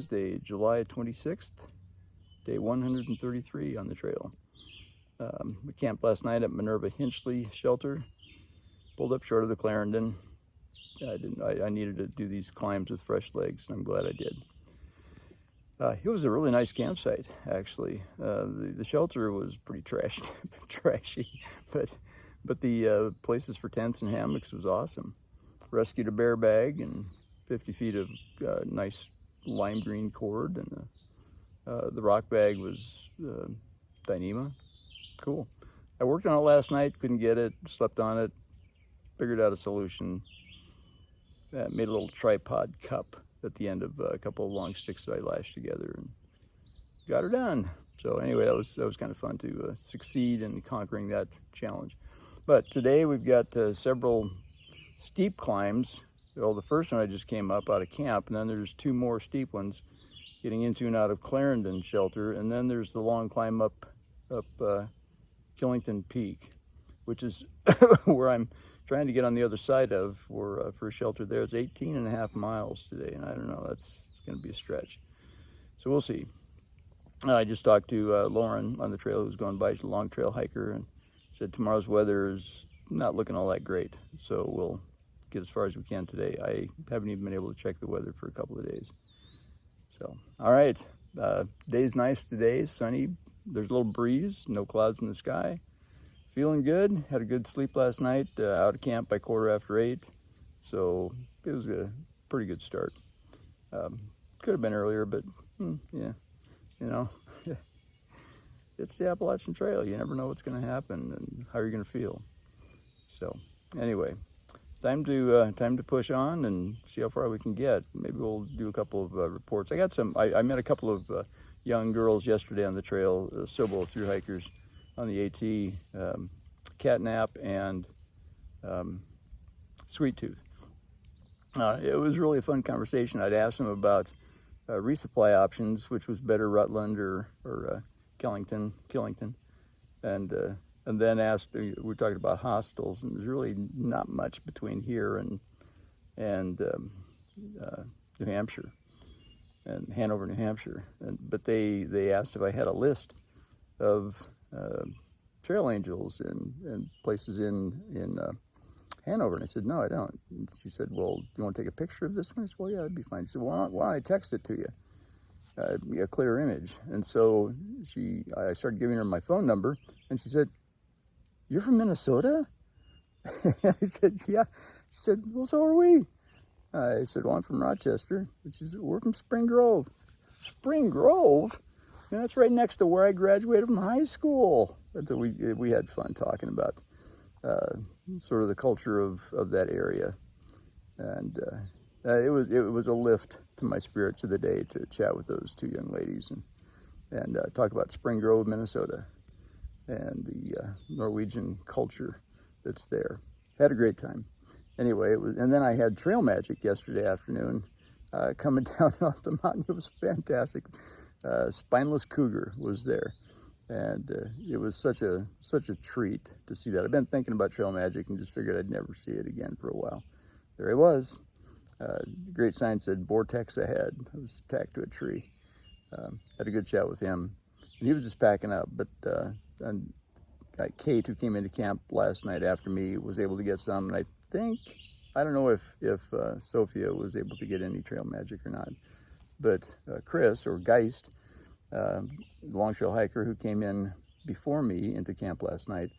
Wednesday, July 26th, day 133 on the trail. We camped last night at Minerva Hinchey shelter, pulled up short of the Clarendon. I needed to do these climbs with fresh legs, and I'm glad I did. It was a really nice campsite, actually. The shelter was pretty trashy, but the places for tents and hammocks was awesome. Rescued a bear bag and 50 feet of nice lime green cord, and the rock bag was Dyneema. Cool. I worked on it last night, couldn't get it, slept on it, figured out a solution, made a little tripod cup at the end of a couple of long sticks that I lashed together and got her done. So anyway, that was kind of fun to succeed in conquering that challenge. But today we've got several steep climbs. Well, the first one I just came up out of camp, and then there's two more steep ones getting into and out of Clarendon shelter, and then there's the long climb up Killington Peak, which is where I'm trying to get on the other side of for shelter there. It's 18.5 miles today, and I don't know, it's going to be a stretch. So we'll see. I just talked to Lauren on the trail, who's going by. She's a long trail hiker, and said tomorrow's weather is not looking all that great, so we'll get as far as we can today. I haven't even been able to check the weather for a couple of days. So, all right, day's nice today, sunny. There's a little breeze, no clouds in the sky. Feeling good. Had a good sleep last night, out of camp by 8:15. So it was a pretty good start. Could have been earlier, but yeah, you know, it's the Appalachian Trail. You never know what's going to happen and how you're going to feel. So anyway, time to push on and see how far we can get. Maybe we'll do a couple of reports. I met a couple of young girls yesterday on the trail, Thru Hikers on the AT, Catnap and Sweet Tooth. It was really a fun conversation. I'd asked them about resupply options, which was better Rutland or Killington, and then asked. We were talking about hostels, and there's really not much between here and New Hampshire and Hanover, New Hampshire. But they asked if I had a list of trail angels and places in Hanover, and I said, no, I don't. And she said, well, do you want to take a picture of this one? I said, well, yeah, that'd be fine. She said, well, why don't I text it to you? A clear image. And so I started giving her my phone number, and she said, you're from Minnesota? I said, yeah. She said, well, so are we. I said, well, I'm from Rochester. And she said, we're from Spring Grove. Spring Grove? And that's right next to where I graduated from high school. And so we had fun talking about sort of the culture of that area. And it was a lift to my spirits of the day to chat with those two young ladies and talk about Spring Grove, Minnesota, and the Norwegian culture that's there. Had a great time. Anyway, and then I had trail magic yesterday afternoon coming down off the mountain. It was fantastic. Spineless cougar was there, and it was such a treat to see that. I've been thinking about trail magic and just figured I'd never see it again for a while. There he was. Great sign said vortex ahead. I was tacked to a tree. Had a good chat with him, and he was just packing up. But and Kate, who came into camp last night after me, was able to get some, and I don't know if Sophia was able to get any trail magic or not, but Chris, or Geist, the long trail hiker who came in before me into camp last night,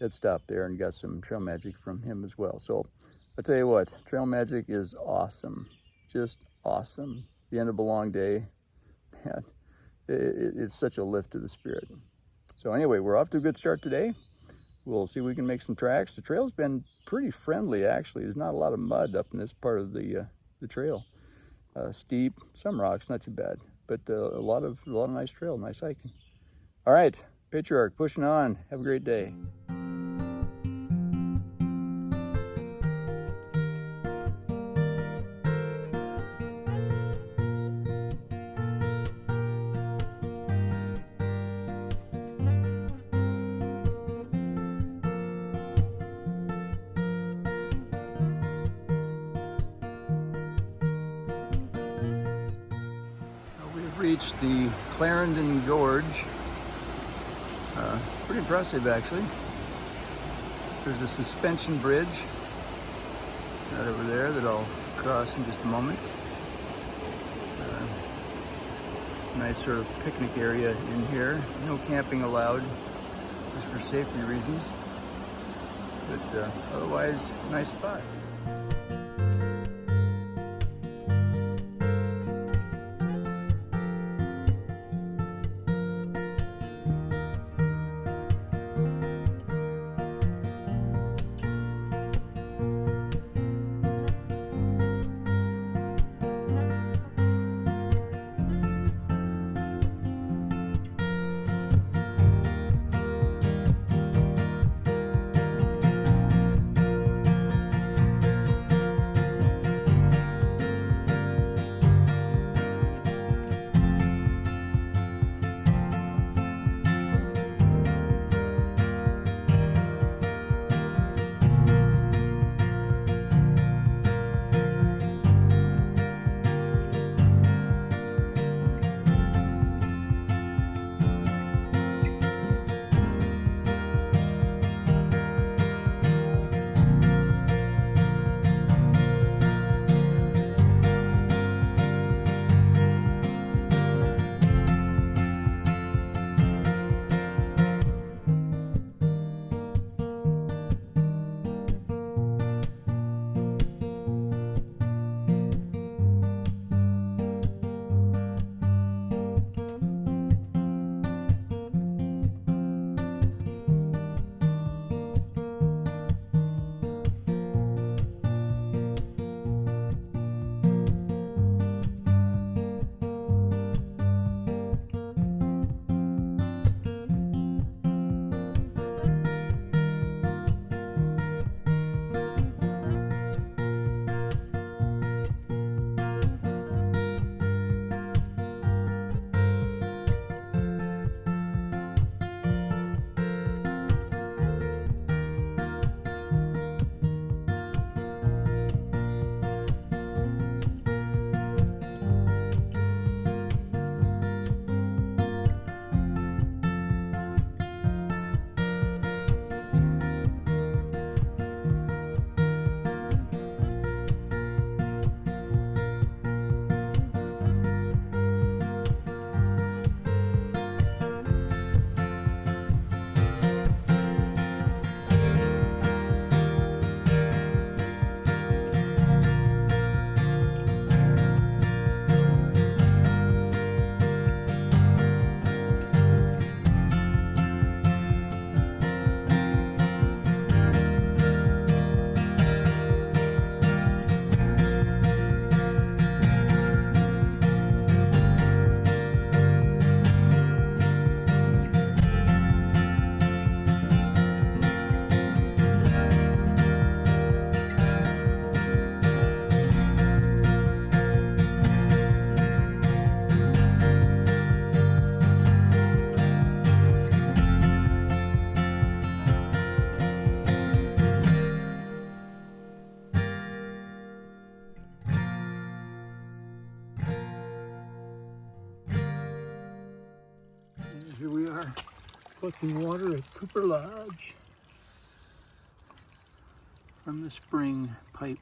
had stopped there and got some trail magic from him as well. So I tell you what, trail magic is awesome, just awesome. The end of a long day, man, it's such a lift to the spirit. So anyway, we're off to a good start today. We'll see if we can make some tracks. The trail's been pretty friendly, actually. There's not a lot of mud up in this part of the trail. Steep, some rocks, not too bad, but a lot of nice trail, nice hiking. All right, Patriarch, pushing on. Have a great day. We've reached the Clarendon Gorge. Pretty impressive, actually. There's a suspension bridge right over there that I'll cross in just a moment. Nice sort of picnic area in here. No camping allowed, just for safety reasons. But otherwise, nice spot. Here we are, collecting water at Cooper Lodge from the spring pipe.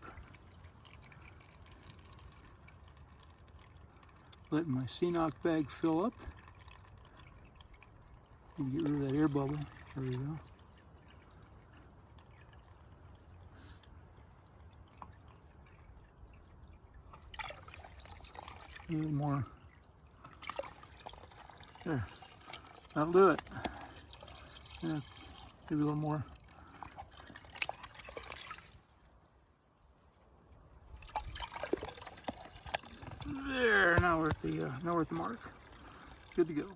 Letting my CNOC bag fill up. Get rid of that air bubble. There we go. A little more. There. That'll do it. Yeah, maybe a little more. There, now we're at the mark. Good to go.